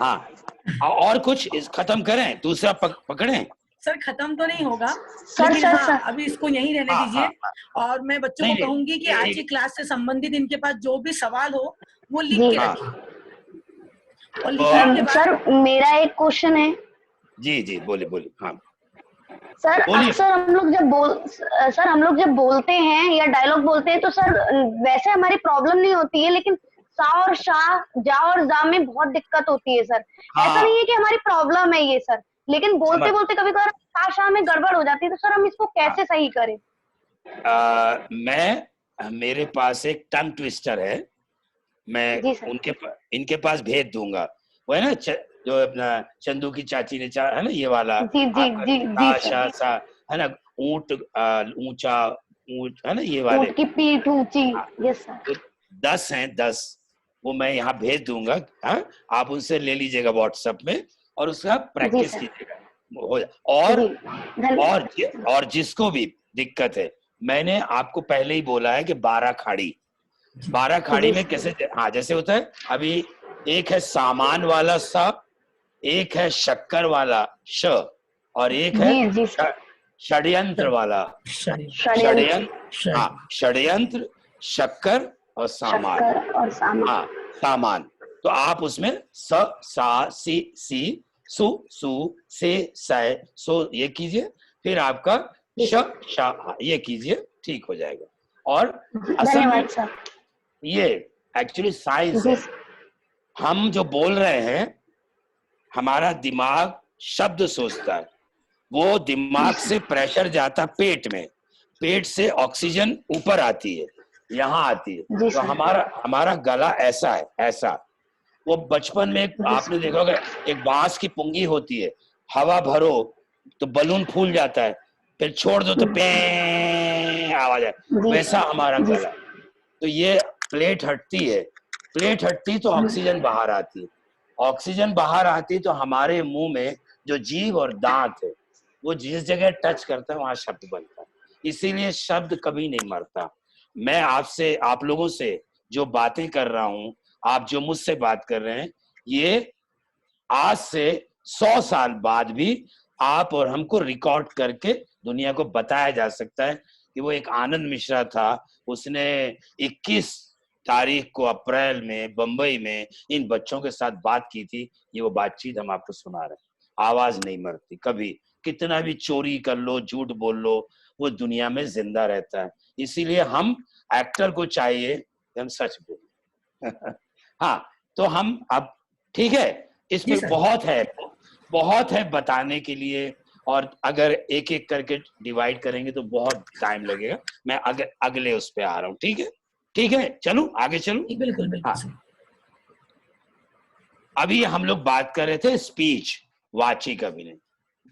हाँ और कुछ इस खत्म करें, दूसरा पकड़ें। सर खत्म तो नहीं होगा सर, लेकिन सर, हाँ सर। अभी इसको यहीं रहने हाँ, दीजिए। हाँ, और मैं बच्चों नहीं, को कहूंगी कि आज की क्लास से संबंधित इनके पास जो भी सवाल हो वो लिख के हाँ। रखें और लिखने के बाद। सर मेरा एक क्वेश्चन है। जी बोलिए। हाँ सर बोलिए। अक्सर हम लोग जब बोलते हैं या डायलॉग बोलते हैं तो सर वैसे हमारी प्रॉब्लम नहीं होती है, लेकिन सा और शाह, जा और जा में बहुत दिक्कत होती है सर। ऐसा हाँ नहीं है कि हमारी प्रॉब्लम है ये सर, लेकिन बोलते समझ। बोलते कभी कभार सा शाह में गड़बड़ हो जाती है, तो सर हम इसको हाँ। कैसे सही करें? मेरे पास एक टंग ट्विस्टर है, मैं जी सर। इनके पास भेज दूंगा। वो है ना जो अपना चंदू की चाची ने है ना, ये वाला जी जी जी जी सर। आशा सा है ना, ऊंट ऊंचा ऊंट है ना, ये वाले। ऊंट की पीठ ऊंची। हाँ, यस सर। तो 10 हैं, 10 वो मैं यहाँ भेज दूंगा। हाँ, आप उनसे ले लीजिएगा व्हाट्सएप में और उसका जी प्रैक्टिस सर। कीजिएगा। और जी धन्यवाद। और जिसको भी दिक्कत है, मैंने आपको पहले ही बोला है कि 12 खाड़ी, 12 खाड़ी जी में सर। कैसे, हाँ जैसे होता है अभी, एक है सामान वाला सा, एक है शक्कर वाला श, और एक है जी जी सर। षड्यंत्र वाला षड्यंत्र। षड्यंत्र। हाँ, षड्यंत्र, शक्कर और सामान। शक्कर और सामान। हाँ, सामान। तो आप उसमें स, सा, सी, सु, से, सो ये कीजिए, फिर आपका श, शा ये कीजिए, ठीक हो जाएगा। और असल में धन्यवाद सर। ये एक्चुअली साइंस जी है। हम जो बोल रहे हैं, हमारा दिमाग शब्द सोचता है, वो दिमाग से प्रेशर जाता पेट में, पेट से ऑक्सीजन ऊपर आती है, यहाँ आती है। जी तो सर। हमारा गला ऐसा है, ऐसा। वो बचपन में जी आपने देखा होगा, एक बांस की पुंगी होती है, हवा भरो तो बलून फूल जाता है, फिर छोड़ दो तो पे आवाज है, जी वैसा हमारा जी गला। तो ये प्लेट हटती है, प्लेट हटती तो ऑक्सीजन बाहर आती है, ऑक्सीजन बाहर आती तो हमारे मुंह में जो जीभ और दांत है, वो जिस जगह टच करता है वहां शब्द बनता है। इसीलिए शब्द कभी नहीं मरता। मैं आपसे, आप लोगों से जो बातें कर रहा हूं, आप जो मुझसे बात कर रहे हैं, ये आज से 100 साल बाद भी आप और हमको रिकॉर्ड करके दुनिया को बताया जा सकता है कि वो एक आनंद मिश्रा था, उसने 21 तारीख को अप्रैल में बंबई में इन बच्चों के साथ बात की थी। ये वो बातचीत हम आपको सुना रहे हैं। आवाज नहीं मरती कभी, कितना भी चोरी कर लो, झूठ बोल लो, वो दुनिया में जिंदा रहता है। इसीलिए हम एक्टर को चाहिए कि हम सच बोलें। हाँ, तो हम अब ठीक है, इसमें बहुत है बताने के लिए, और अगर एक एक करके डिवाइड करेंगे तो बहुत टाइम लगेगा। मैं अगले उस पे आ रहा हूँ, ठीक है, चलूं आगे चलूं। बिल्कुल हाँ, अभी हम लोग बात कर रहे थे स्पीच, वाचिक अभिनय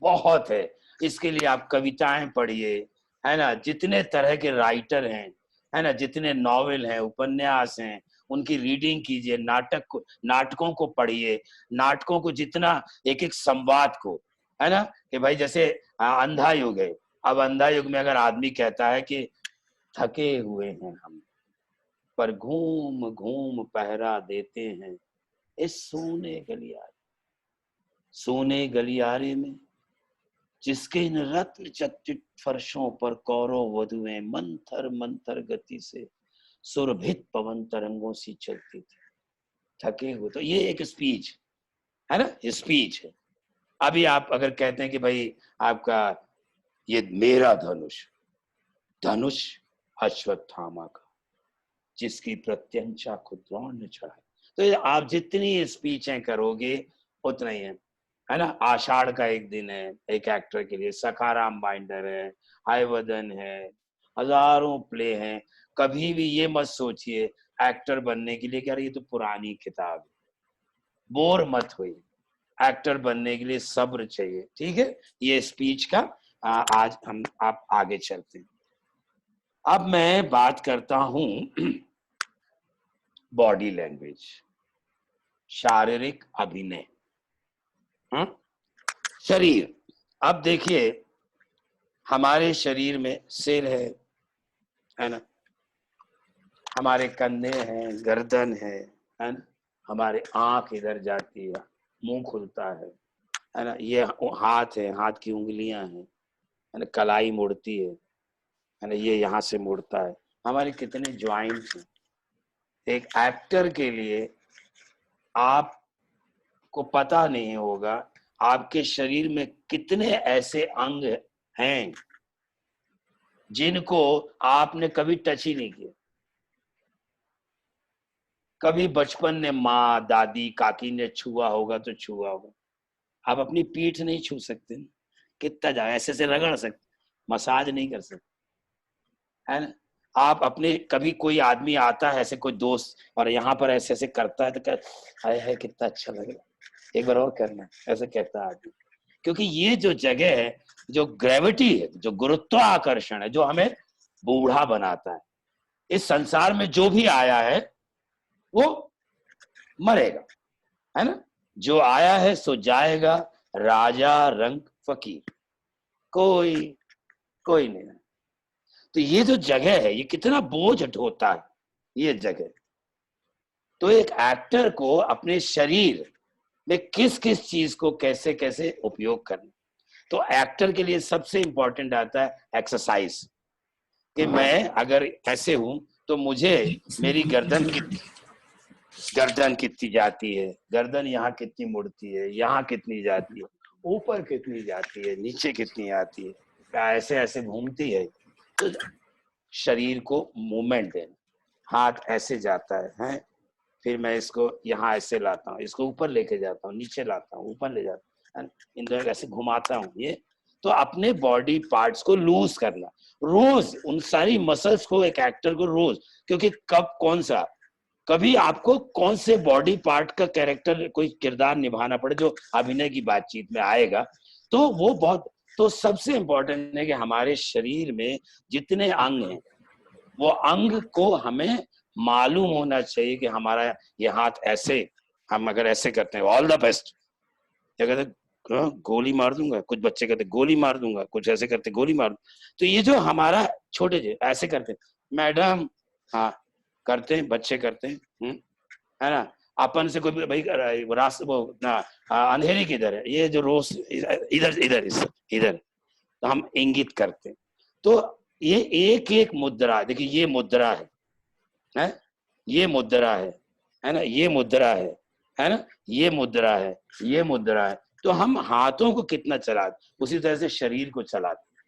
बहुत है। इसके लिए आप कविताएं पढ़िए, है ना, जितने तरह के राइटर हैं, है ना, जितने नॉवेल हैं, उपन्यास हैं, उनकी रीडिंग कीजिए, नाटकों को पढ़िए, नाटकों को जितना, एक एक संवाद को, है ना, कि भाई जैसे अंधा युग है, अब अंधा युग में अगर आदमी कहता है कि थके हुए हैं हम, पर घूम घूम पहरा देते हैं इस सोने गलियारे में, जिसके इन रत्न चर्चित फर्शों पर कौरव वधुएं मंथर मंथर गति से सुरभित पवन तरंगों सी चलती थी, थके हुए। तो ये एक स्पीच है ना, स्पीच है। अभी आप अगर कहते हैं कि भाई आपका ये मेरा धनुष, धनुष अश्वत्थामा का, जिसकी प्रत्यंचा को द्रोण ने चढ़ाई। तो ये आप जितनी स्पीचें करोगे उतना ही है ना। आषाढ़ का एक दिन है एक एक्टर के लिए, सखाराम बाइंडर है, हयवदन है, हजारों प्ले हैं। कभी भी ये मत सोचिए एक्टर बनने के लिए, कह रही ये तो पुरानी किताब है, बोर मत होइए। एक्टर बनने के लिए सब्र चाहिए, ठीक है। ये स्पीच का आज हम आप आगे चलते हैं। अब मैं बात करता हूं बॉडी लैंग्वेज, शारीरिक अभिनय। शरीर, अब देखिए हमारे शरीर में सिर है ना, हमारे कंधे हैं, गर्दन है ना, हमारे आंख इधर जाती है, मुंह खुलता है ना, ये हाथ है, हाथ की उंगलियां हैं, है ना, कलाई मुड़ती है ना, ये यहाँ से मुड़ता है। हमारे कितने ज्वाइंट्स हैं। एक एक्टर के लिए आपको पता नहीं होगा आपके शरीर में कितने ऐसे अंग हैं जिनको आपने कभी टच ही नहीं किया। कभी बचपन में माँ, दादी, काकी ने छुआ होगा तो छुआ होगा। आप अपनी पीठ नहीं छू सकते ना, कितना जा ऐसे से रगड़ सकते, मसाज नहीं कर सकते, है ना। आप अपने, कभी कोई आदमी आता है ऐसे, कोई दोस्त, और यहाँ पर ऐसे ऐसे करता है तो कहता हाय हाय कितना अच्छा लग रहा है, एक बार और करना, ऐसे कहता है आदमी। क्योंकि ये जो जगह है, जो ग्रेविटी है, जो गुरुत्वाकर्षण है, जो हमें बूढ़ा बनाता है। इस संसार में जो भी आया है वो मरेगा, है ना। जो आया है सो जाएगा, राजा रंग फकीर, कोई नहीं। तो ये जो जगह है, ये कितना बोझ ढोता है ये जगह। तो एक एक्टर को अपने शरीर में किस किस चीज को कैसे कैसे उपयोग करना, तो एक्टर के लिए सबसे इंपॉर्टेंट आता है एक्सरसाइज। कि मैं अगर ऐसे हूं तो मुझे मेरी गर्दन कितनी जाती है, गर्दन यहाँ कितनी मुड़ती है, यहाँ कितनी जाती है, ऊपर कितनी जाती है, नीचे कितनी आती है, क्या ऐसे ऐसे घूमती है। तो शरीर को मूवमेंट देना, हाथ ऐसे जाता है, फिर मैं इसको यहाँ ऐसे लाता हूँ, इसको ऊपर लेके जाता हूँ, नीचे लाता हूँ, ऊपर ले जाता हूँ, इन दोनों ऐसे घुमाता हूँ। ये तो अपने बॉडी पार्ट्स को लूज करना रोज, उन सारी मसल्स को एक एक्टर को रोज, क्योंकि कब कौन सा, कभी आपको कौन से बॉडी पार्ट का कैरेक्टर, कोई किरदार निभाना पड़े जो अभिनय की बातचीत में आएगा, तो वो बहुत, तो सबसे इंपॉर्टेंट है कि हमारे शरीर में जितने अंग हैं वो अंग को हमें मालूम होना चाहिए कि हमारा ये हाथ ऐसे, हम अगर ऐसे करते हैं ऑल द बेस्ट, क्या कहते गोली मार दूंगा, कुछ बच्चे कहते गोली मार दूंगा, कुछ ऐसे करते गोली मार दूंगा। तो ये जो हमारा छोटे से ऐसे करते मैडम, हाँ करते हैं, बच्चे करते हैं, है ना। अपन से कोई भाई रास्ते वो ना, अंधेरी किधर है, ये जो रोज इधर इधर इधर, तो हम इंगित करते हैं। तो ये एक एक मुद्रा, देखिए ये मुद्रा है, ये मुद्रा है ना, ये मुद्रा है ना, ये मुद्रा है, ये मुद्रा है। तो हम हाथों को कितना चलाते, उसी तरह से शरीर को चलाते।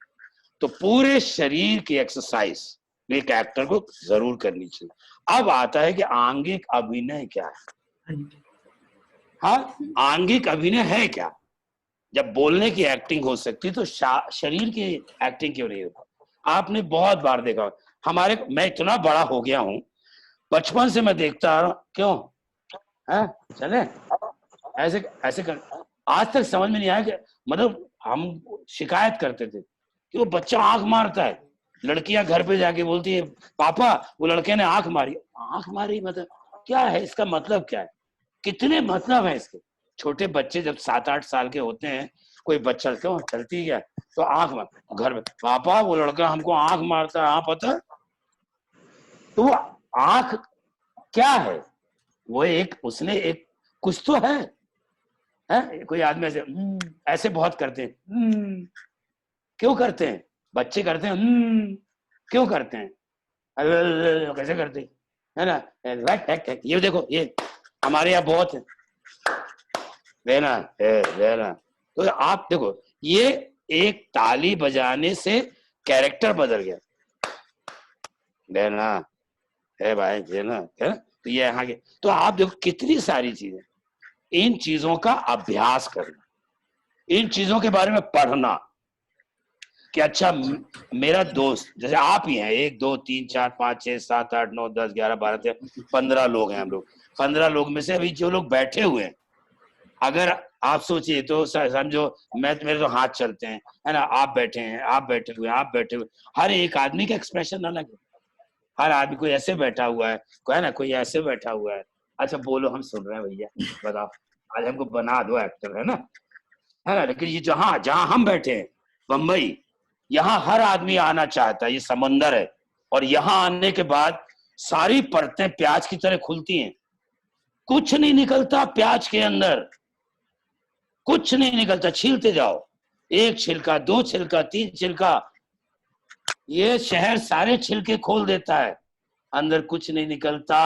तो पूरे शरीर की एक्सरसाइज एक एक्टर को जरूर करनी चाहिए। अब आता है कि आंगिक अभिनय क्या है। हाँ, आंगिक अभिनय है क्या? जब बोलने की एक्टिंग हो सकती है तो शरीर की एक्टिंग क्यों नहीं होती? आपने बहुत बार देखा, हमारे, मैं इतना बड़ा हो गया हूं, बचपन से मैं देखता आ रहा हूं, क्यों है चले ऐसे ऐसे कर, आज तक समझ में नहीं आया कि, मतलब हम शिकायत करते थे कि वो बच्चा आंख मारता है, लड़कियां घर पे जाके बोलती है पापा वो लड़के ने आंख मारी। आंख मारी मतलब क्या है, इसका मतलब क्या है, कितने मतलब है इसके। छोटे बच्चे जब 7-8 साल के होते हैं, कोई बच्चा क्यों चलती है तो आंख मार, घर में पापा वो लड़का हमको आंख मारता है, हाँ पता। तो आंख क्या है, वो एक, उसने एक कुछ तो है, कोई आदमी ऐसे ऐसे बहुत करते हैं, क्यों करते हैं, बच्चे करते हैं, क्यों करते हैं, कैसे करते है ना, ये देखो ये हमारे यहाँ बहुत है, लेना लेना। तो आप देखो, ये एक ताली बजाने से कैरेक्टर बदल गया, लेना है भाई, लेना है ना। तो ये यहाँ के, तो आप देखो कितनी सारी चीजें, इन चीजों का अभ्यास करना, इन चीजों के बारे में पढ़ना कि अच्छा मेरा दोस्त, जैसे आप ही हैं, 1 2 3 4 5 6 7 8 9 10 11 12 13 15 लोग हैं हम लोग। 15 लोग में से अभी जो लोग बैठे हुए हैं, अगर आप सोचिए तो समझो, मैं मेरे तो हाथ चलते हैं, है ना, आप बैठे हैं, आप बैठे हुए, आप बैठे हुए, हर एक आदमी का एक्सप्रेशन अलग है। हर आदमी, कोई ऐसे बैठा हुआ है, कोई है ना, कोई ऐसे बैठा हुआ है। अच्छा बोलो, हम सुन रहे हैं भैया, बताओ, आज हमको बना दो एक्टर, है ना। लेकिन ये जहां जहां हम बैठे हैं, बंबई, यहाँ हर आदमी आना चाहता है, ये समंदर है, और यहाँ आने के बाद सारी परतें प्याज की तरह खुलती हैं, कुछ नहीं निकलता प्याज के अंदर, कुछ नहीं निकलता, छीलते जाओ, एक छिलका, दो छिलका, तीन छिलका, ये शहर सारे छिलके खोल देता है, अंदर कुछ नहीं निकलता।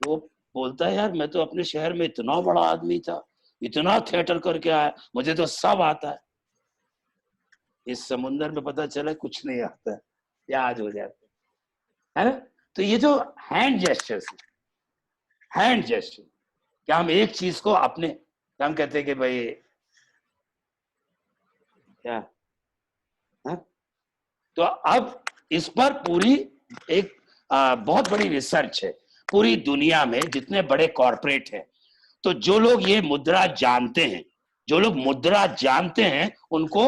वो बोलता है यार मैं तो अपने शहर में इतना बड़ा आदमी था, इतना थिएटर करके आया, मुझे तो सब आता है। इस समुंदर में पता चला कुछ नहीं आता है, याद हो जाता है ना। तो ये जो हैंड जेस्चर्स, हैंड जेस्चर, क्या हम एक चीज को अपने, क्या हम कहते हैं कि भाई क्या है? तो अब इस पर पूरी एक बहुत बड़ी रिसर्च है पूरी दुनिया में, जितने बड़े कॉरपोरेट हैं। तो जो लोग ये मुद्रा जानते हैं, जो लोग मुद्रा जानते हैं, उनको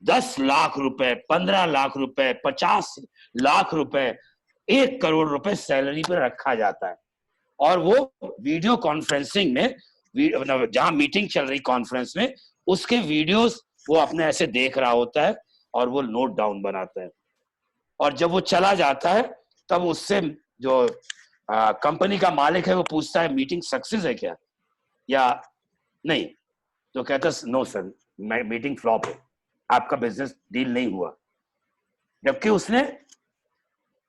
10 लाख रुपए, 15 लाख रुपए, 50 लाख रुपए, 1 करोड़ रुपए सैलरी पर रखा जाता है। और वो वीडियो कॉन्फ्रेंसिंग में, जहां मीटिंग चल रही कॉन्फ्रेंस में, उसके वीडियोस वो अपने ऐसे देख रहा होता है और वो नोट डाउन बनाता है। और जब वो चला जाता है तब उससे जो कंपनी का मालिक है वो पूछता है मीटिंग सक्सेस है क्या या नहीं, तो कहता है नो सर, मीटिंग फ्लॉप है, आपका बिजनेस डील नहीं हुआ। जबकि उसने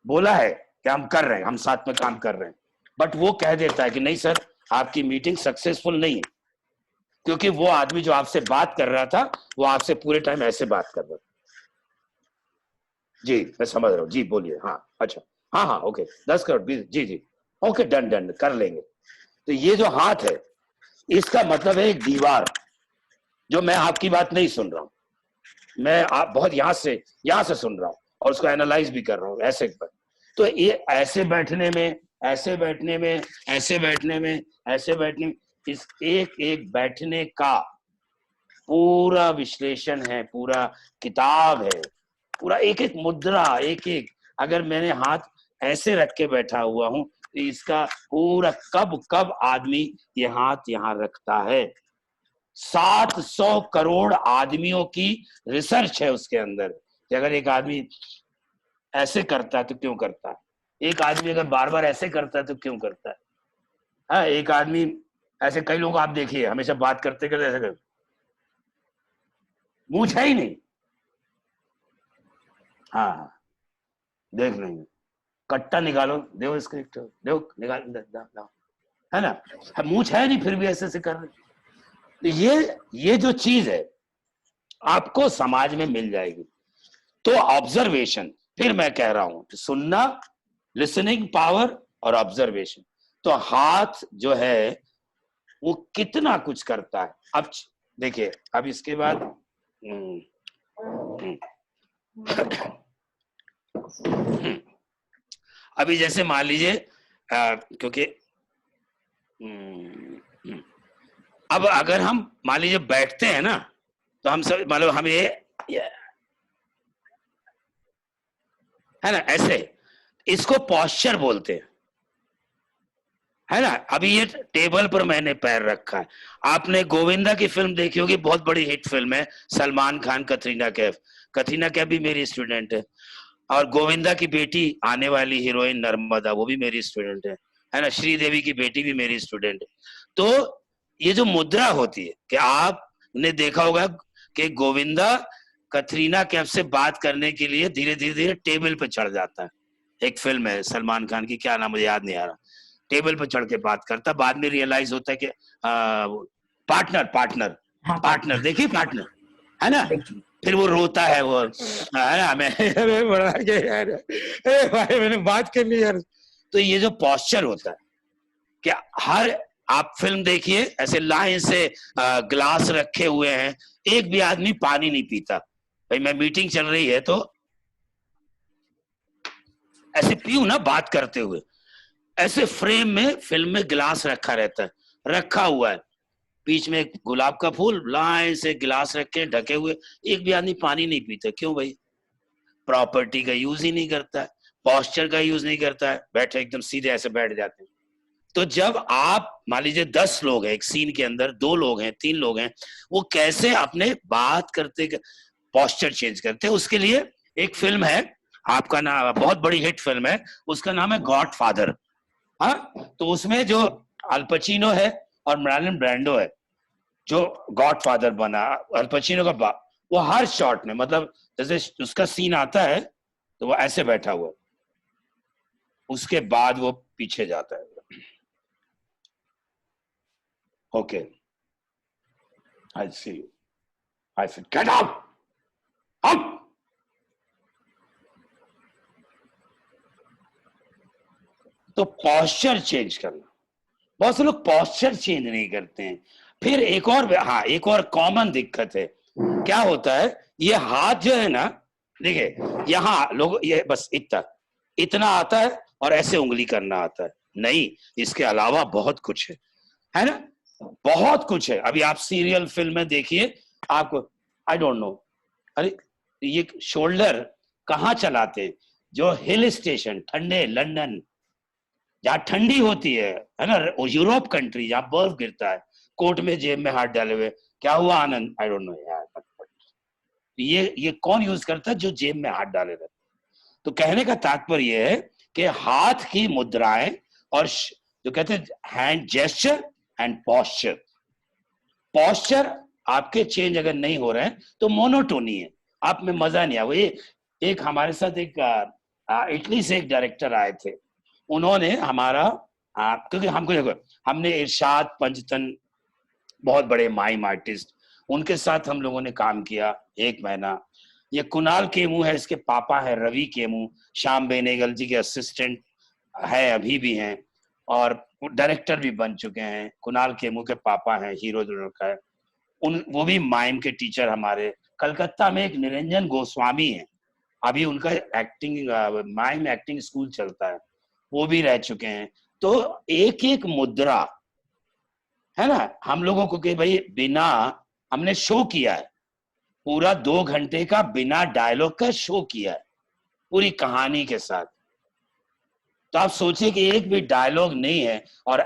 बोला है कि हम कर रहे हैं, हम साथ में काम कर रहे हैं, बट वो कह देता है कि नहीं सर, आपकी मीटिंग सक्सेसफुल नहीं है, क्योंकि वो आदमी जो आपसे बात कर रहा था वो आपसे पूरे टाइम ऐसे बात कर रहा था। जी मैं समझ रहा हूँ, जी बोलिए। हाँ अच्छा, हाँ हाँ ओके, 10 करोड़ 20, जी जी ओके, डन डन कर लेंगे। तो ये जो हाथ है, इसका मतलब है एक दीवार, जो मैं आपकी बात नहीं सुन रहा हूँ, मैं आप बहुत यहाँ से सुन रहा हूँ और उसको एनालाइज भी कर रहा हूँ ऐसे पर। तो ये ऐसे बैठने में, ऐसे बैठने में, ऐसे बैठने में, ऐसे बैठने में, इस एक एक बैठने का पूरा विश्लेषण है, पूरा किताब है, पूरा एक एक मुद्रा, एक एक, अगर मैंने हाथ ऐसे रख के बैठा हुआ हूं तो इसका पूरा कब कब आदमी ये हाथ यहाँ रखता है। 700 करोड़ आदमियों की रिसर्च है उसके अंदर कि अगर एक आदमी ऐसे करता है तो क्यों करता है, एक आदमी अगर बार बार ऐसे करता है तो क्यों करता है। हाँ, एक आदमी ऐसे, कई लोग आप देखिए हमेशा बात करते करते ऐसे करते, मुंह है ही नहीं। हाँ देख लेंगे, कट्टा निकालो, देखो इसके, देखो निकाल, है ना, मुंह है नहीं फिर भी ऐसे ऐसे कर रहे। तो ये जो चीज है आपको समाज में मिल जाएगी। तो ऑब्जर्वेशन, फिर मैं कह रहा हूं सुनना, लिसनिंग पावर और ऑब्जर्वेशन। तो हाथ जो है वो कितना कुछ करता है। अब देखिए, अब इसके बाद अभी जैसे मान लीजिए, क्योंकि अब अगर हम मान लीजिए बैठते हैं ना, तो हम सब मान लो हम ये है ना ऐसे, इसको पॉस्चर बोलते हैं, है ना। अभी ये टेबल पर मैंने पैर रखा है। आपने गोविंदा की फिल्म देखी होगी, बहुत बड़ी हिट फिल्म है, सलमान खान, कतरीना कैफ। कतरीना कैफ भी मेरी स्टूडेंट है, और गोविंदा की बेटी आने वाली हीरोइन नर्मदा, वो भी मेरी स्टूडेंट है ना। श्रीदेवी की बेटी भी मेरी स्टूडेंट है। तो ये जो मुद्रा होती है कि आपने देखा होगा कि गोविंदा कतरीना कैफ से बात करने के लिए धीरे धीरे धीरे टेबल पे चढ़ जाता है। एक फिल्म है सलमान खान की, क्या नाम मुझे याद नहीं आ रहा, टेबल पे चढ़ के बात करता, बाद में रियलाइज होता है कि पार्टनर देखिए, पार्टनर है ना, फिर वो रोता है, वो है ना, भाई मैंने बात कर ली यार। तो ये जो पॉस्चर होता है कि हर, आप फिल्म देखिए ऐसे लाइन से ग्लास रखे हुए हैं, एक भी आदमी पानी नहीं पीता। भाई मैं मीटिंग चल रही है तो ऐसे पीऊं ना बात करते हुए, ऐसे फ्रेम में फिल्म में गिलास रखा रहता है, रखा हुआ है, बीच में एक गुलाब का फूल, लाइन से गिलास रखे ढके हुए, एक भी आदमी पानी नहीं पीता। क्यों भाई? प्रॉपर्टी का यूज ही नहीं करता है, पॉस्चर का यूज नहीं करता है, बैठे एकदम सीधे ऐसे बैठ जाते हैं। तो जब आप मान लीजिए 10 लोग हैं एक सीन के अंदर, 2 लोग हैं, 3 लोग हैं, वो कैसे अपने बात करते पॉस्चर चेंज करते हैं। उसके लिए एक फिल्म है, आपका नाम, बहुत बड़ी हिट फिल्म है, उसका नाम है गॉडफादर। हाँ, तो उसमें जो अल पचिनो है और मार्लन ब्रांडो है, जो गॉडफादर बना, अल पचिनो का बाप, वो हर शॉट में, मतलब जैसे उसका सीन आता है तो वो ऐसे बैठा हुआ, उसके बाद वो पीछे जाता है। Okay, I see you, I said get out, out. तो पॉस्चर चेंज करना, बहुत से लोग पॉस्चर चेंज नहीं करते हैं। फिर एक और, हाँ, एक और कॉमन दिक्कत है, क्या होता है, ये हाथ जो है ना, देखिए यहाँ लोग ये बस इतना आता है और ऐसे उंगली करना आता है, नहीं, इसके अलावा बहुत कुछ है ना, बहुत कुछ है। अभी आप सीरियल फिल्में देखिए, आपको आई डोंट नो, अरे ये शोल्डर कहाँ चलाते हैं, जो हिल स्टेशन, ठंडे लंदन जहाँ ठंडी होती है ना, यूरोप कंट्री जहाँ बर्फ गिरता है, कोट में जेब में हाथ डाले हुए, क्या हुआ आनंद, आई डोंट नो यार, ये कौन यूज करता है जो जेब में हाथ डाले रहता है। तो कहने का तात्पर्य है कि हाथ की मुद्राएं और जो कहते हैं hand gesture and posture, posture आपके चेंज अगर नहीं हो रहे हैं तो मोनोटोनी है, आप में मजा नहीं आया। ये एक हमारे साथ एक इटली से एक डायरेक्टर आए थे, उन्होंने हमारा क्योंकि हमको देखो, हमने इरशाद, पंचतन, बहुत बड़े माइम आर्टिस्ट, उनके साथ हम लोगों ने काम किया 1 महीना। ये कुणाल केमू है, इसके पापा है रवि केमू, श्याम बेनेगल जी के असिस्टेंट है, अभी भी हैं, और डायरेक्टर भी बन चुके हैं। कुणाल केमू के पापा हैं, हीरो जो रखा है, वो भी माइम के टीचर हमारे। कलकत्ता में एक निरंजन गोस्वामी है, अभी उनका एक्टिंग माइम एक्टिंग स्कूल चलता है, वो भी रह चुके हैं। तो एक एक मुद्रा है ना, हम लोगों को कि भाई बिना, हमने शो किया है पूरा 2 घंटे का, बिना डायलॉग का शो किया है पूरी कहानी के साथ। तो आप सोचिए कि एक भी डायलॉग नहीं है और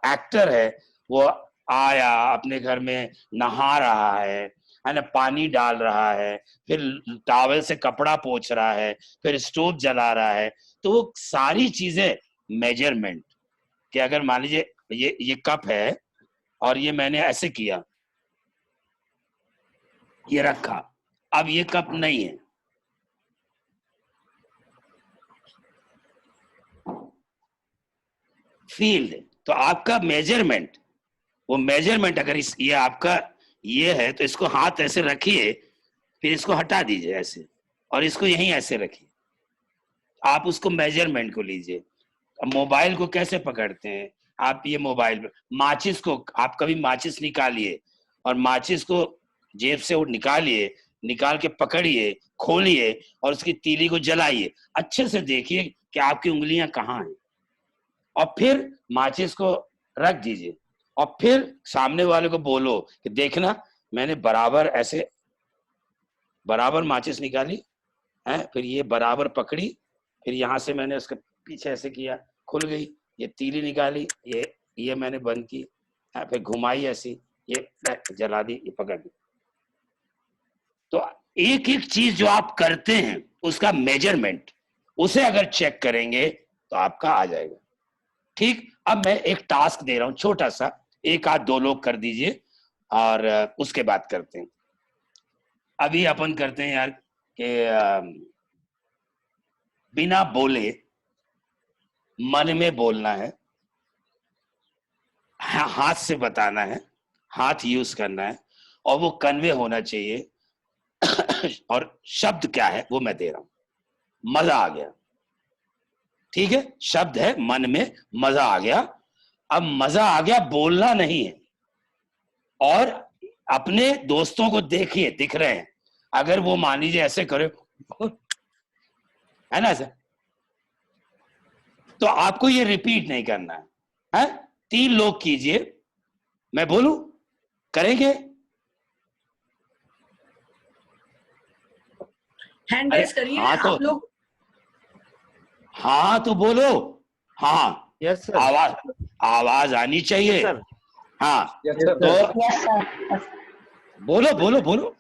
एक्टर है, वो आया अपने घर में नहा रहा है ना, पानी डाल रहा है, फिर टॉवल से कपड़ा पोंछ रहा है, फिर स्टोव जला रहा है। तो वो सारी चीजें मेजरमेंट, कि अगर मान लीजिए ये कप है और ये मैंने ऐसे किया, ये रखा, अब ये कप नहीं है, फील्ड, तो आपका मेजरमेंट, वो मेजरमेंट अगर ये आपका ये है तो इसको हाथ ऐसे रखिए, फिर इसको हटा दीजिए ऐसे, और इसको यहीं ऐसे रखिए, आप उसको मेजरमेंट को लीजिए। अब मोबाइल को कैसे पकड़ते हैं आप, ये मोबाइल, माचिस को आप कभी माचिस निकालिए और माचिस को जेब से वो निकालिए, निकाल के पकड़िए, खोलिए और उसकी तीली को जलाइए, अच्छे से देखिए कि आपकी उंगलियां कहाँ हैं, और फिर माचिस को रख दीजिए, और फिर सामने वाले को बोलो कि देखना मैंने बराबर ऐसे, बराबर माचिस निकाली है, फिर ये बराबर पकड़ी, फिर यहाँ से मैंने उसके पीछे ऐसे किया, खुल गई, ये तीली निकाली, ये मैंने बंद की, फिर घुमाई ऐसी, ये जला दी, ये पकड़ दी। तो एक एक चीज जो आप करते हैं उसका मेजरमेंट, उसे अगर चेक करेंगे तो आपका आ जाएगा। ठीक, अब मैं एक टास्क दे रहा हूं छोटा सा, 1 आध 2 लोग कर दीजिए और उसके बाद करते हैं। अभी अपन करते हैं यार कि बिना बोले मन में बोलना है, हाथ से बताना है, हाथ यूज करना है, और वो कन्वे होना चाहिए। और शब्द क्या है वो मैं दे रहा हूं, मजा आ गया, ठीक है, शब्द है मन में, मजा आ गया। अब मजा आ गया बोलना नहीं है, और अपने दोस्तों को देखिए, दिख रहे हैं, अगर वो मान लीजिए ऐसे करे है ना ऐसे, तो आपको ये रिपीट नहीं करना है? 3 लोग कीजिए, मैं बोलूं, करेंगे? हैंड रेस करिए आप लोग। हाँ तो बोलो, हाँ, यस सर, आवाज आनी चाहिए सर, हाँ, यस सर, तो बोलो बोलो बोलो,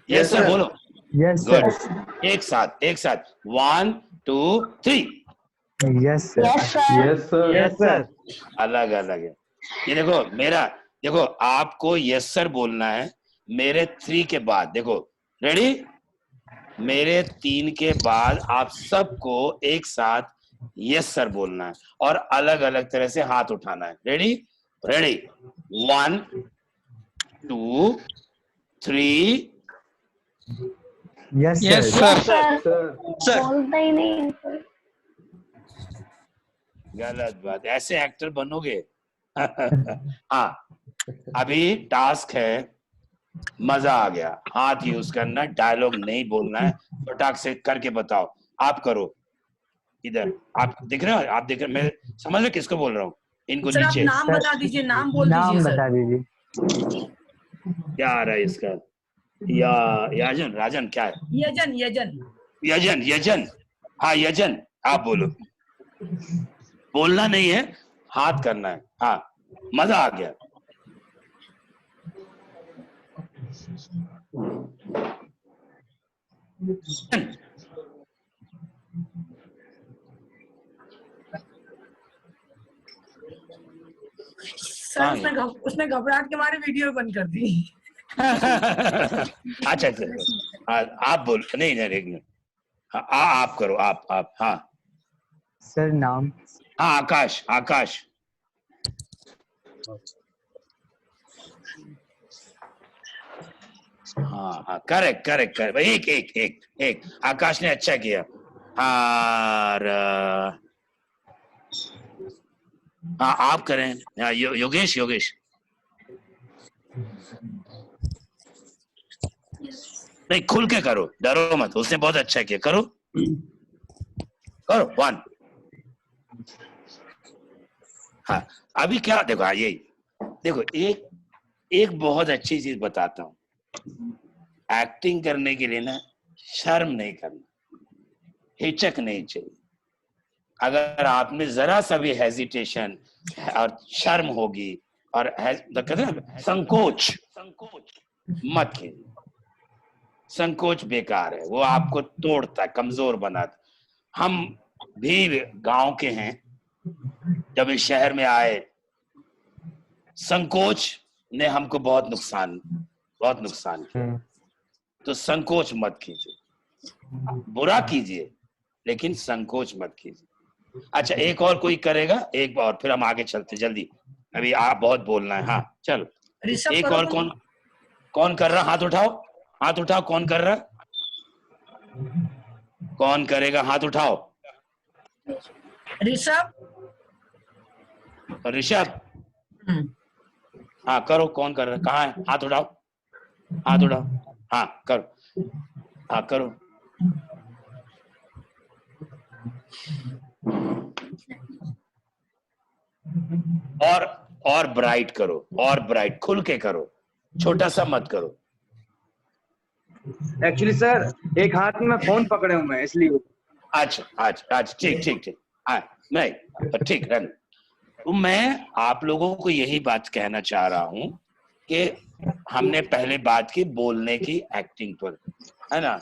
यस सर बोलो, यस गुड, एक साथ 1 2 3, yes sir, yes sir, yes sir, अलग अलग है। ये देखो मेरा, देखो आपको यस सर बोलना है मेरे 3 के बाद। देखो रेडी, मेरे 3 के बाद आप सबको एक साथ यस सर बोलना है और अलग अलग तरह से हाथ उठाना है। Ready ready 1 2 3। Yes yes sir. Sir. Sir बोलता ही नहीं। गलत बात, ऐसे एक्टर बनोगे। हाँ अभी टास्क है, मजा आ गया, हाथ यूज करना, डायलॉग नहीं बोलना है, फटाक से करके बताओ। आप करो, इधर आप दिख रहे हो, आप देख रहे, मैं समझ रहे किसको बोल रहा हूँ, इनको सर आप नीचे। नाम बता दीजिए, नाम बोल नाम दीजिए सर। बता दीजिए। क्या आ रहा है इसका, या याजन राजन क्या है, यजन यजन यजन यजन, हाँ यजन, आप बोलो। बोलना नहीं है, हाथ करना है। हाँ मजा आ गया। सर उसने घबराहट के मारे वीडियो बंद कर दी। अच्छा आप बोल, नहीं नहीं एक मिनट, आप करो, आप हाँ सर नाम। हाँ आकाश, आकाश। हाँ हाँ करेक्ट करेक्ट करेक्ट, एक एक एक एक, आकाश ने अच्छा किया। हाँ आप करें। हाँ योगेश, योगेश नहीं, खुल के करो, डरो मत, उसने बहुत अच्छा किया, करो करो 1। हाँ अभी क्या देखो, हाँ यही देखो, एक एक बहुत अच्छी चीज बताता हूँ, एक्टिंग करने के लिए ना शर्म नहीं करना, हिचक नहीं चाहिए। अगर आप में जरा सा भी हेजिटेशन और शर्म होगी और कहते हैं ना संकोच, संकोच मत कीजिए। संकोच बेकार है, वो आपको तोड़ता है, कमजोर बनाता। हम भी गांव के हैं, जब इस शहर में आए संकोच ने हमको बहुत नुकसान किया। तो संकोच मत कीजिए, बुरा कीजिए लेकिन संकोच मत कीजिए। अच्छा एक और कोई करेगा, एक और फिर हम आगे चलते जल्दी, अभी आप बहुत बोलना है। हाँ चलो ऋषभ एक करो और, तुम। कौन कर रहा, हाथ उठाओ, हाथ उठाओ, कौन कर रहा, कौन करेगा, हाथ उठाओ। ऋषभ। ऋषभ हाँ करो, कौन कर रहा है, कहाँ है, हाथ उठाओ, हाथ उठाओ, हाँ करो, हाँ करो। और ब्राइट करो, और ब्राइट, खुल के करो, छोटा सा मत करो। एक्चुअली सर एक हाथ में फोन पकड़े हुए हैं इसलिए। अच्छा अच्छा अच्छा, ठीक ठीक ठीक, हाँ नहीं ठीक रन। तो मैं आप लोगों को यही बात कहना चाह रहा हूं कि हमने पहले बात की बोलने की, एक्टिंग पर, है ना।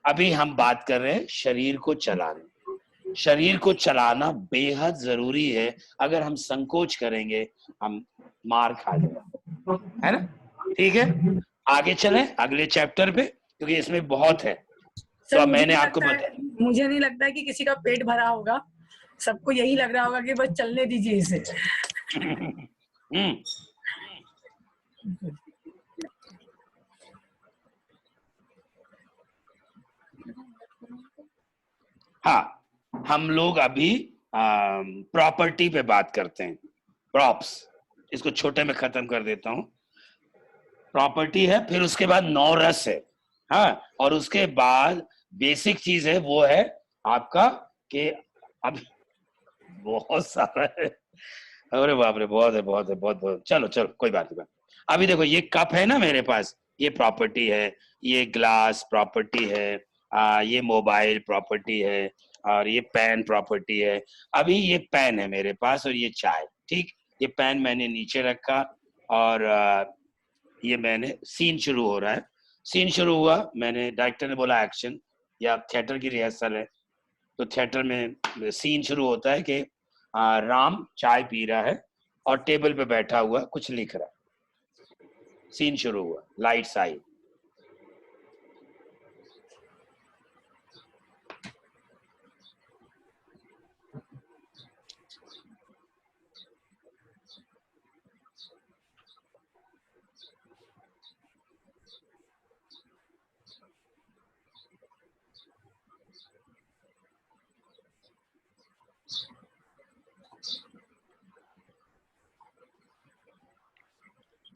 अभी हम बात कर रहे हैं शरीर को चलाने। शरीर को चलाना बेहद जरूरी है, अगर हम संकोच करेंगे हम मार खा जाएंगे, है ना। ठीक है आगे चलें अगले चैप्टर पे, क्योंकि इसमें बहुत है। सर तो मैंने आपको मुझे नहीं लगता है कि किसी का पेट भरा होगा, सबको यही लग रहा होगा कि बस चलने दीजिए इसे। हाँ हम लोग अभी प्रॉपर्टी पे बात करते हैं, प्रॉप्स। इसको छोटे में खत्म कर देता हूँ। प्रॉपर्टी है, फिर उसके बाद 9 रस है, हाँ, और उसके बाद बेसिक चीज है, वो है आपका कि अब बहुत सारा है, अरे बाप रे, बहुत है, बहुत है, बहुत बहुत। चलो चलो कोई बात नहीं। अभी देखो ये कप है ना मेरे पास, ये प्रॉपर्टी है, ये ग्लास प्रॉपर्टी है, ये मोबाइल प्रॉपर्टी है, और ये पेन प्रॉपर्टी है। अभी ये पेन है मेरे पास और ये चाय, ठीक। ये पेन मैंने नीचे रखा और ये मैंने, सीन शुरू हो रहा है, सीन शुरू हुआ, मैंने, डायरेक्टर ने बोला एक्शन, या थिएटर की रिहर्सल है, तो थिएटर में सीन शुरू होता है कि राम चाय पी रहा है और टेबल पे बैठा हुआ कुछ लिख रहा है, सीन शुरू हुआ, लाइट्स आई।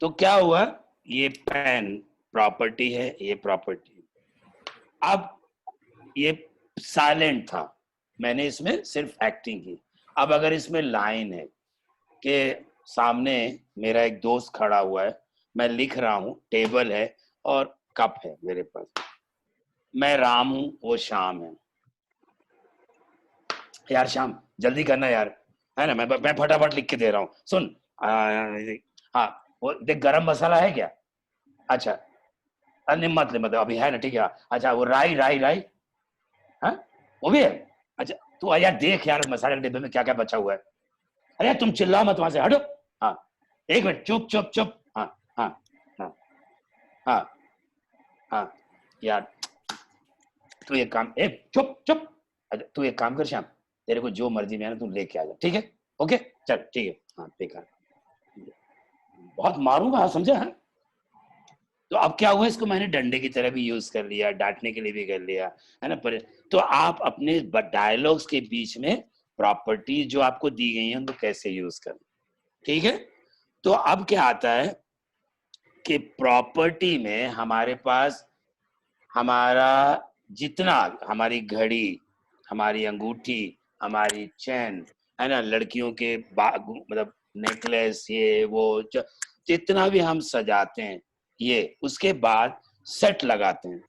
तो क्या हुआ, ये पेन प्रॉपर्टी है, ये प्रॉपर्टी। अब ये साइलेंट था, मैंने इसमें सिर्फ एक्टिंग की। अब अगर इसमें लाइन है कि सामने मेरा एक दोस्त खड़ा हुआ है, मैं लिख रहा हूं, टेबल है और कप है मेरे पास, मैं राम हूं, वो श्याम है। यार श्याम जल्दी करना यार, है ना, मैं फटाफट लिख के दे रहा हूँ, सुन। हाँ वो देख, गरम मसाला है क्या? अच्छा अरे मत ले, मतलब अभी है ना, ठीक है। अच्छा वो राई राई राई, हाँ वो भी है। अच्छा तू यार देख यार मसाले के डिब्बे में क्या क्या बचा हुआ है। अरे तुम चिल्लाओ मत, वहां से हटो। हाँ एक मिनट, चुप चुप चुप। हाँ हाँ हाँ हाँ हाँ यार तू एक काम, चुप चुप। अच्छा तू एक काम कर श्याम, तेरे को जो मर्जी में है ना तू लेके आ जा, ठीक है? ओके चल ठीक है। हाँ बेकार, बहुत मारूंगा, समझा है? तो अब क्या हुआ, इसको मैंने डंडे की तरह भी यूज कर लिया, डांटने के लिए भी कर लिया, है ना। पर तो आप अपने डायलॉग्स के बीच में प्रॉपर्टी जो आपको दी गई है उनको कैसे यूज करें, ठीक है? तो अब क्या आता है कि प्रॉपर्टी में हमारे पास हमारा जितना, हमारी घड़ी, हमारी अंगूठी, हमारी चैन, है ना, लड़कियों के मतलब नेकलेस, ये वो जितना भी हम सजाते हैं, ये उसके बाद सेट लगाते हैं।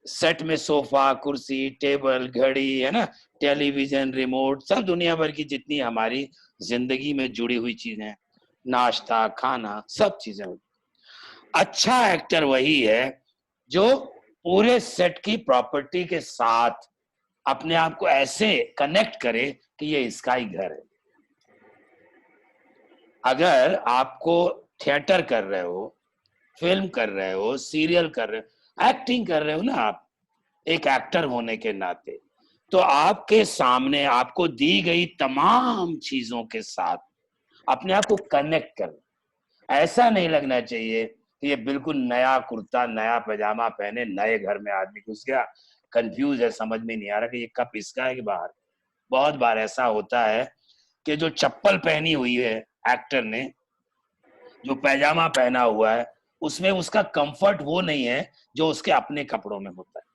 सेट में सोफा, कुर्सी, टेबल, घड़ी, है ना, टेलीविजन, रिमोट, सब दुनिया भर की जितनी हमारी जिंदगी में जुड़ी हुई चीजें, नाश्ता, खाना, सब चीजें। अच्छा एक्टर वही है जो पूरे सेट की प्रॉपर्टी के साथ अपने आप को ऐसे कनेक्ट करे कि ये इसका ही घर है। अगर आपको थिएटर कर रहे हो, फिल्म कर रहे हो, सीरियल कर रहे हो, एक्टिंग कर रहे हो ना, आप एक एक्टर होने के नाते, तो आपके सामने आपको दी गई तमाम चीजों के साथ अपने आप को कनेक्ट करना। ऐसा नहीं लगना चाहिए कि ये बिल्कुल नया कुर्ता, नया पैजामा पहने नए घर में आदमी घुस गया, कंफ्यूज है, समझ में नहीं आ रहा कि ये कप इसका है कि बाहर। बहुत बार ऐसा होता है कि जो चप्पल पहनी हुई है एक्टर ने, जो पैजामा पहना हुआ है, उसमें उसका कंफर्ट वो नहीं है जो उसके अपने कपड़ों में होता है।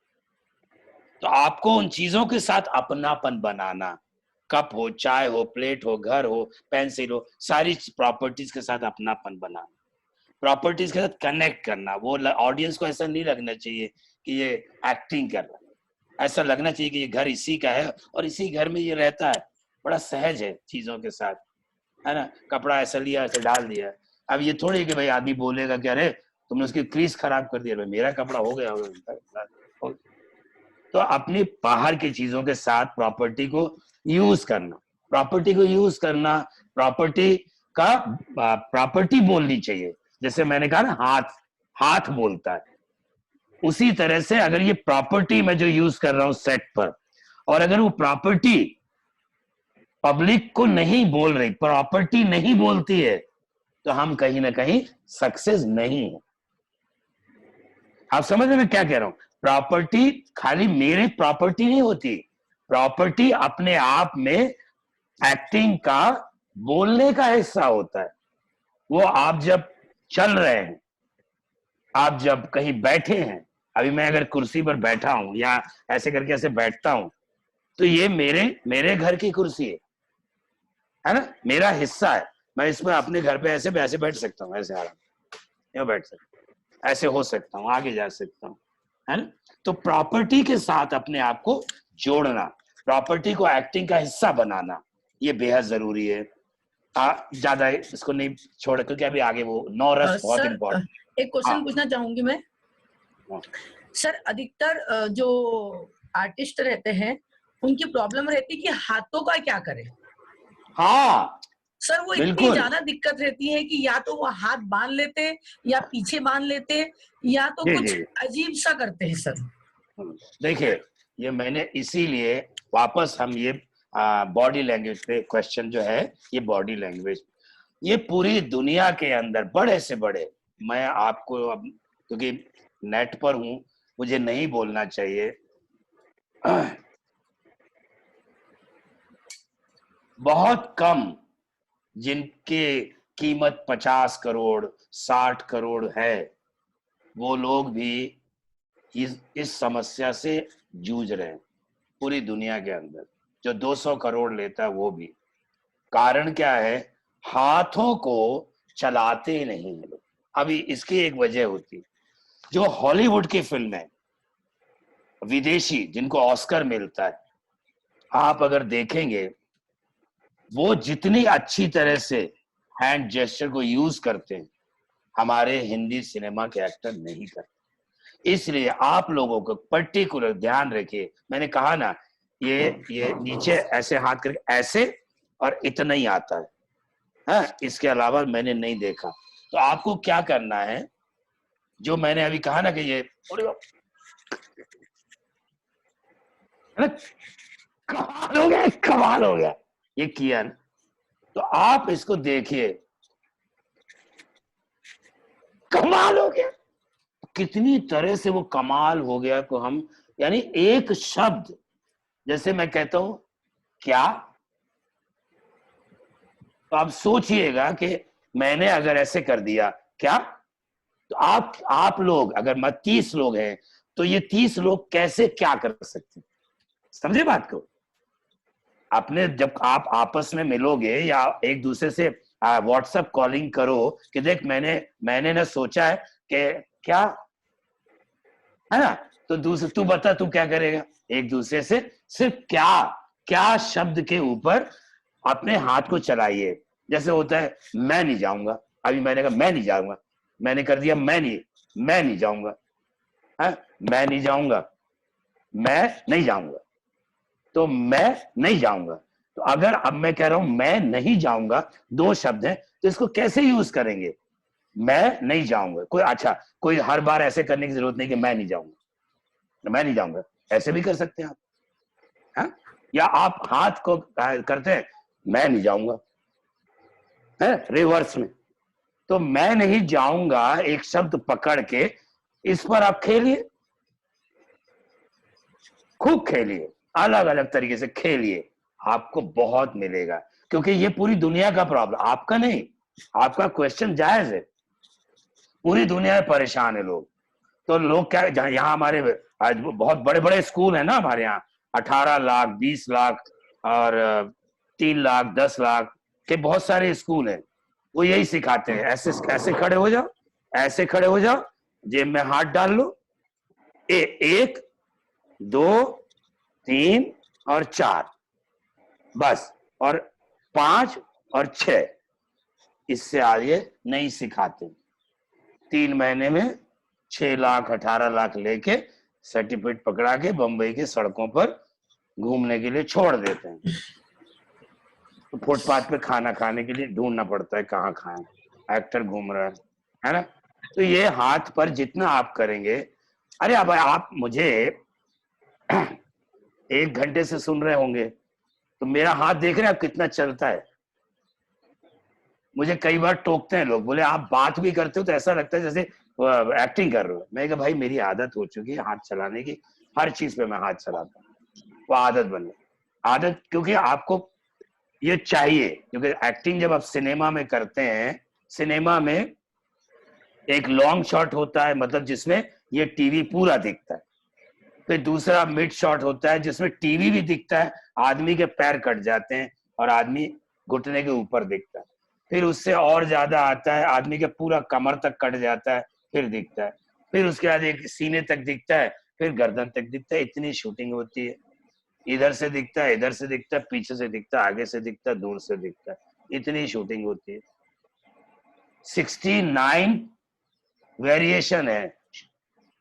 तो आपको उन चीजों के साथ अपनापन बनाना, कप हो, चाय हो, प्लेट हो, घर हो, पेंसिल हो, सारी प्रॉपर्टीज के साथ अपनापन बनाना, प्रॉपर्टीज के साथ कनेक्ट करना। वो ऑडियंस को ऐसा नहीं लगना चाहिए कि ये एक्टिंग कर रहा है, ऐसा लगना चाहिए कि ये घर इसी का है और इसी घर में ये रहता है, बड़ा सहज है चीजों के साथ, है ना। कपड़ा ऐसा लिया, ऐसे डाल दिया। अब ये थोड़ी कि भाई आदमी बोलेगा कि अरे तुमने उसकी क्रीज खराब कर दिया, भाई मेरा कपड़ा हो गया होगा। तो अपनी बाहर की चीजों के साथ प्रॉपर्टी को यूज करना, प्रॉपर्टी को यूज करना, प्रॉपर्टी का प्रॉपर्टी बोलनी चाहिए। जैसे मैंने कहा ना, हाथ हाथ बोलता है, उसी तरह से अगर ये प्रॉपर्टी मैं जो यूज कर रहा हूं सेट पर, और अगर वो प्रॉपर्टी पब्लिक को नहीं बोल रही, प्रॉपर्टी नहीं बोलती है, तो हम कहीं ना कहीं सक्सेस नहीं है। आप समझ रहे मैं क्या कह रहा हूं? प्रॉपर्टी खाली मेरे प्रॉपर्टी नहीं होती, प्रॉपर्टी अपने आप में एक्टिंग का, बोलने का हिस्सा होता है। वो आप जब चल रहे हैं, आप जब कहीं बैठे हैं, अभी मैं अगर कुर्सी पर बैठा हूं या ऐसे करके ऐसे बैठता हूं, तो ये मेरे घर की कुर्सी है ना, मेरा हिस्सा है। मैं इसमें अपने घर पे ऐसे बैठ सकता हूँ, ऐसे आराम बैठ सकता हूँ, ऐसे हो सकता हूँ, आगे जा सकता हूँ, है ना। तो प्रॉपर्टी के साथ अपने आप को जोड़ना, प्रॉपर्टी को एक्टिंग का हिस्सा बनाना, ये बेहद जरूरी है। ज्यादा इसको नहीं छोड़, क्योंकि अभी आगे वो नौ रस बहुत इम्पोर्टेंट। एक क्वेश्चन पूछना चाहूंगी मैं सर। अधिकतर जो आर्टिस्ट रहते हैं उनकी प्रॉब्लम रहती है कि हाथों का क्या करें। हाँ सर वो इतनी बिल्कुल। ज्यादा दिक्कत रहती है कि या तो वो हाथ बांध लेते या पीछे बांध लेते या तो जी कुछ जी। अजीब सा करते हैं सर। देखिए, ये मैंने इसीलिए वापस हम ये बॉडी लैंग्वेज पे क्वेश्चन जो है, ये बॉडी लैंग्वेज, ये पूरी दुनिया के अंदर बड़े से बड़े, मैं आपको अब क्योंकि नेट पर हूं मुझे नहीं बोलना चाहिए, बहुत कम जिनके कीमत 50 करोड़ 60 करोड़ है, वो लोग भी इस समस्या से जूझ रहे हैं पूरी दुनिया के अंदर। जो 200 करोड़ लेता है वो भी। कारण क्या है? हाथों को चलाते नहीं है लोग। अभी इसकी एक वजह होती, जो हॉलीवुड की फिल्म है, विदेशी जिनको ऑस्कर मिलता है, आप अगर देखेंगे वो जितनी अच्छी तरह से हैंड जेस्चर को यूज करते हैं, हमारे हिंदी सिनेमा के एक्टर नहीं करते। इसलिए आप लोगों को पर्टिकुलर ध्यान रखिए। मैंने कहा ना, ये नीचे ऐसे हाथ करके ऐसे और इतना ही आता है, हाँ, इसके अलावा मैंने नहीं देखा। तो आपको क्या करना है, जो मैंने अभी कहा ना कि ये कमाल हो गया, कमाल हो गया, ये किया ना, तो आप इसको देखिए, कमाल हो गया। कितनी तरह से वो कमाल हो गया को हम, यानी एक शब्द, जैसे मैं कहता हूं क्या, तो आप सोचिएगा कि मैंने अगर ऐसे कर दिया क्या, तो आप लोग अगर 30 लोग हैं तो ये 30 लोग कैसे क्या कर सकते हैं? समझे बात को? अपने जब आप आपस में मिलोगे या एक दूसरे से व्हाट्सएप कॉलिंग करो कि देख मैंने ना सोचा है कि क्या है ना, तो दूसरे तू बता तू क्या करेगा, एक दूसरे से सिर्फ क्या शब्द के ऊपर अपने हाथ को चलाइए। जैसे होता है मैं नहीं जाऊंगा, अभी मैंने कहा मैं नहीं जाऊंगा, मैंने कर दिया मैं नहीं जाऊंगा, है मैं नहीं जाऊंगा, मैं नहीं जाऊंगा, तो मैं नहीं जाऊंगा। तो अगर अब मैं कह रहा हूं मैं नहीं जाऊंगा, दो शब्द हैं, तो इसको कैसे यूज करेंगे? मैं नहीं जाऊंगा। कोई हर बार ऐसे करने की जरूरत नहीं कि मैं नहीं जाऊंगा, मैं नहीं जाऊंगा, ऐसे भी कर सकते हैं आप, है? या आप हाथ को करते हैं मैं नहीं जाऊंगा, है रिवर्स में। तो मैं नहीं जाऊंगा एक शब्द पकड़ के, इस पर आप खेलिए, खूब खेलिए, अलग अलग तरीके से खेलिए, आपको बहुत मिलेगा। क्योंकि ये पूरी दुनिया का प्रॉब्लम, आपका नहीं। आपका क्वेश्चन जायज है, पूरी दुनिया में परेशान है लोग। तो लोग क्या, यहाँ हमारे आज बहुत बड़े बड़े स्कूल है ना हमारे यहाँ, 18 लाख 20 लाख और 3 लाख 10 लाख के बहुत सारे स्कूल हैं। वो यही सिखाते हैं, ऐसे ऐसे खड़े हो जाओ, ऐसे खड़े हो जाओ, जेब में हाथ डाल लो, 1 2 3 और 4 बस, और 5 और 6, इससे आगे नहीं सिखाते। 3 महीने में 6 लाख 18 लाख लेके सर्टिफिकेट पकड़ा के बंबई के सड़कों पर घूमने के लिए छोड़ देते हैं। तो फुटपाथ पे खाना खाने के लिए ढूंढना पड़ता है कहाँ खाएं, एक्टर घूम रहा है ना। तो ये हाथ पर जितना आप करेंगे, अरे अब आप मुझे 1 घंटे से सुन रहे होंगे, तो मेरा हाथ देख रहे हैं आप कितना चलता है। मुझे कई बार टोकते हैं लोग, बोले आप बात भी करते हो तो ऐसा लगता है जैसे एक्टिंग कर रहे हो। मैं कहा भाई मेरी आदत हो चुकी है हाथ चलाने की, हर चीज पे मैं हाथ चलाता हूँ, वो आदत बन गई। आदत क्योंकि आपको ये चाहिए, क्योंकि एक्टिंग जब आप सिनेमा में करते हैं, सिनेमा में एक लॉन्ग शॉट होता है, मतलब जिसमें ये टीवी पूरा दिखता है, फिर दूसरा मिड शॉट होता है जिसमें टीवी भी दिखता है, आदमी के पैर कट जाते हैं और आदमी घुटने के ऊपर दिखता है, फिर उससे और ज्यादा आता है, आदमी के पूरा कमर तक कट जाता है, फिर दिखता है, फिर उसके बाद एक सीने तक दिखता है, फिर गर्दन तक दिखता है। इतनी शूटिंग होती है, इधर से दिखता है, इधर से दिखता है, पीछे से दिखता है, आगे से दिखता है, दूर से दिखता है, इतनी शूटिंग होती है। 69 वेरिएशन है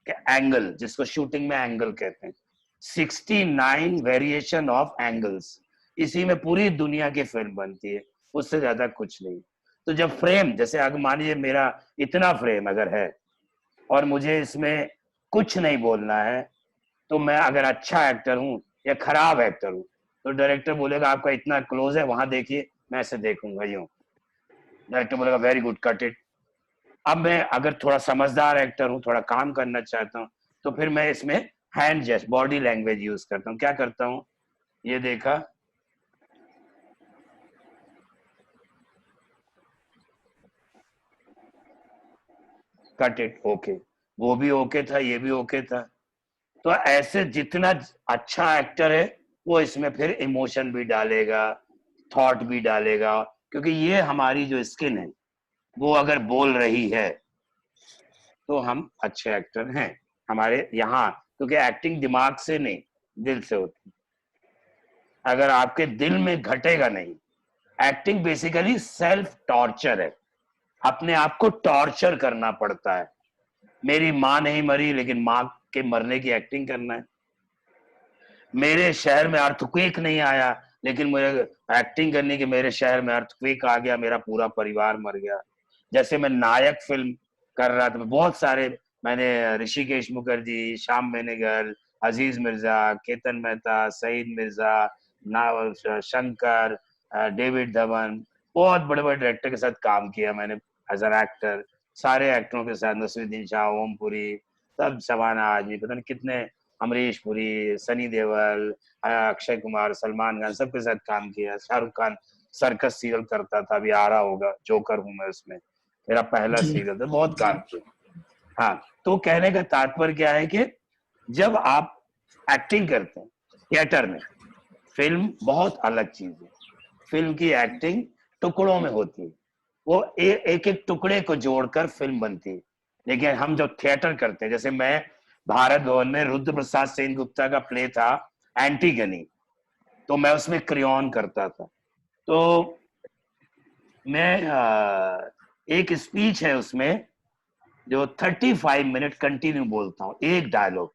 एंगल, जिसको शूटिंग में एंगल कहते हैं। 69 वेरिएशन ऑफ एंगल्स, इसी में पूरी दुनिया की फिल्म बनती है। उससे ज्यादा कुछ नहीं। तो जब फ्रेम, जैसे अगर मान लीजिए मेरा इतना फ्रेम अगर है और मुझे इसमें कुछ नहीं बोलना है, तो मैं अगर अच्छा एक्टर हूँ या खराब एक्टर हूँ, तो डायरेक्टर बोलेगा आपका इतना क्लोज है, वहां देखिए, मैं ऐसे देखूंगा यूं, डायरेक्टर बोलेगा वेरी गुड, कट इट। अब मैं अगर थोड़ा समझदार एक्टर हूँ, थोड़ा काम करना चाहता हूँ, तो फिर मैं इसमें हैंड जेस्ट, बॉडी लैंग्वेज यूज करता हूँ। क्या करता हूँ, ये देखा, कट इट, ओके, वो भी ओके था, ये भी ओके था। तो ऐसे जितना अच्छा एक्टर है वो इसमें फिर इमोशन भी डालेगा, थॉट भी डालेगा, क्योंकि ये हमारी जो स्किन है वो अगर बोल रही है तो हम अच्छे एक्टर हैं हमारे यहाँ, क्योंकि एक्टिंग दिमाग से नहीं, दिल से होती। अगर आपके दिल में घटेगा नहीं, एक्टिंग बेसिकली सेल्फ टॉर्चर है, अपने आप को टॉर्चर करना पड़ता है। मेरी माँ नहीं मरी लेकिन माँ के मरने की एक्टिंग करना है। मेरे शहर में अर्थक्वेक नहीं आया लेकिन मुझे एक्टिंग करनी कि मेरे शहर में अर्थक्वेक आ गया, मेरा पूरा परिवार मर गया। जैसे मैं नायक फिल्म कर रहा था, बहुत सारे मैंने ऋषिकेश मुखर्जी, श्याम बेनेगल, अजीज मिर्जा, केतन मेहता, सईद मिर्जा, शंकर, डेविड धवन, बहुत बड़े बड़े डायरेक्टर के साथ काम किया मैंने एज एन एक्टर। सारे एक्टरों के साथ, नसीरुद्दीन शाह, ओम पुरी, सब शबाना आजमी, पता नहीं कितने, अमरीश पुरी, सनी देओल, अक्षय कुमार, सलमान खान, सबके साथ काम किया। शाहरुख खान सर्कस सीरियल करता था, अभी आ रहा होगा, जोकर हूं मैं उसमें, मेरा पहला सीरियल था, बहुत काम किया। हाँ, तो कहने का तात्पर्य क्या है कि जब आप एक्टिंग करते हैं थिएटर में, फिल्म बहुत अलग चीज है। फिल्म की एक्टिंग टुकड़ों में होती है, वो एक एक टुकड़े को जोड़कर फिल्म बनती है। लेकिन हम जब थिएटर करते हैं, जैसे मैं भारत भवन में रुद्र प्रसाद सेन गुप्ता का प्ले था एंटीगनी, तो मैं उसमें क्रियोन करता था। तो मैं एक स्पीच है उसमें जो 35 मिनट कंटिन्यू बोलता हूँ, एक डायलॉग,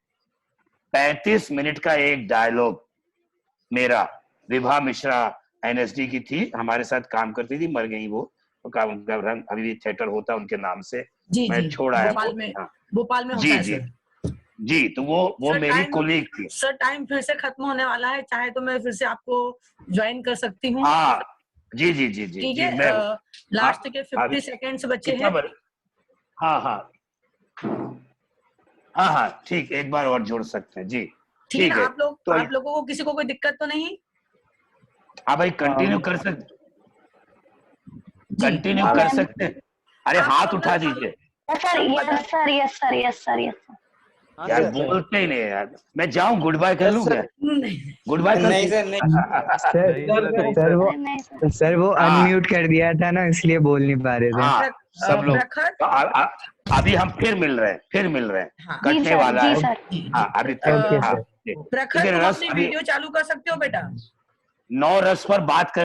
35 मिनट का एक डायलॉग मेरा। विभा मिश्रा एनएसडी की थी, हमारे साथ काम करती थी, मर गई वो, तो काम उनका रंग अभी भी थिएटर होता उनके नाम से, जी मैं जी, छोड़ आया। भोपाल में, हाँ, भोपाल में होता जी है जी सर। जी, तो वो सर मेरी टाइम, कोलीग थी। सर टाइम फिर से खत्म होने वाला है, चाहे तो मैं फिर से आपको ज्वाइन कर सकती हूँ। हाँ जी जी जी जी ठीक जी, है, मैं लास्ट के अभी 50 सेकेंड्स बचे कितना हैं। हाँ हाँ हाँ हाँ, ठीक, एक बार और जोड़ सकते हैं जी, ठीक है ठीक ना, है। तो आप लोगों को किसी को कोई दिक्कत तो नहीं? हाँ भाई, कंटिन्यू कर सकते, जी, कंटिन्यू हाँ कर मैम। सकते हैं। अरे आप हाथ लोग उठा दीजिए yes sir, yes sir, yes sir, yes sir, yes sir. हाँ यार, सर। बोलते ही नहीं यार। मैं जाऊं, गुड बाय कर यस लूं सर। क्या? नहीं, गुड बाय कर नहीं सर, नहीं सर वो अरे नहीं सर। सर वो हाँ। अनम्यूट कर दिया था ना, इसलिए बोल नहीं पा रहे थे। हाँ, सब लोग प्रखर, तो अभी हम फिर मिल रहे हैं, हाँ। जी कटने सर, वाला जी है। सर। हाँ, अभी ओके हाँ, सर। ठीक। प्रखर क्योंकि तुम रस अपनी अभी वीडियो चालू कर सकते हो बेटा। 9 रस पर बात कर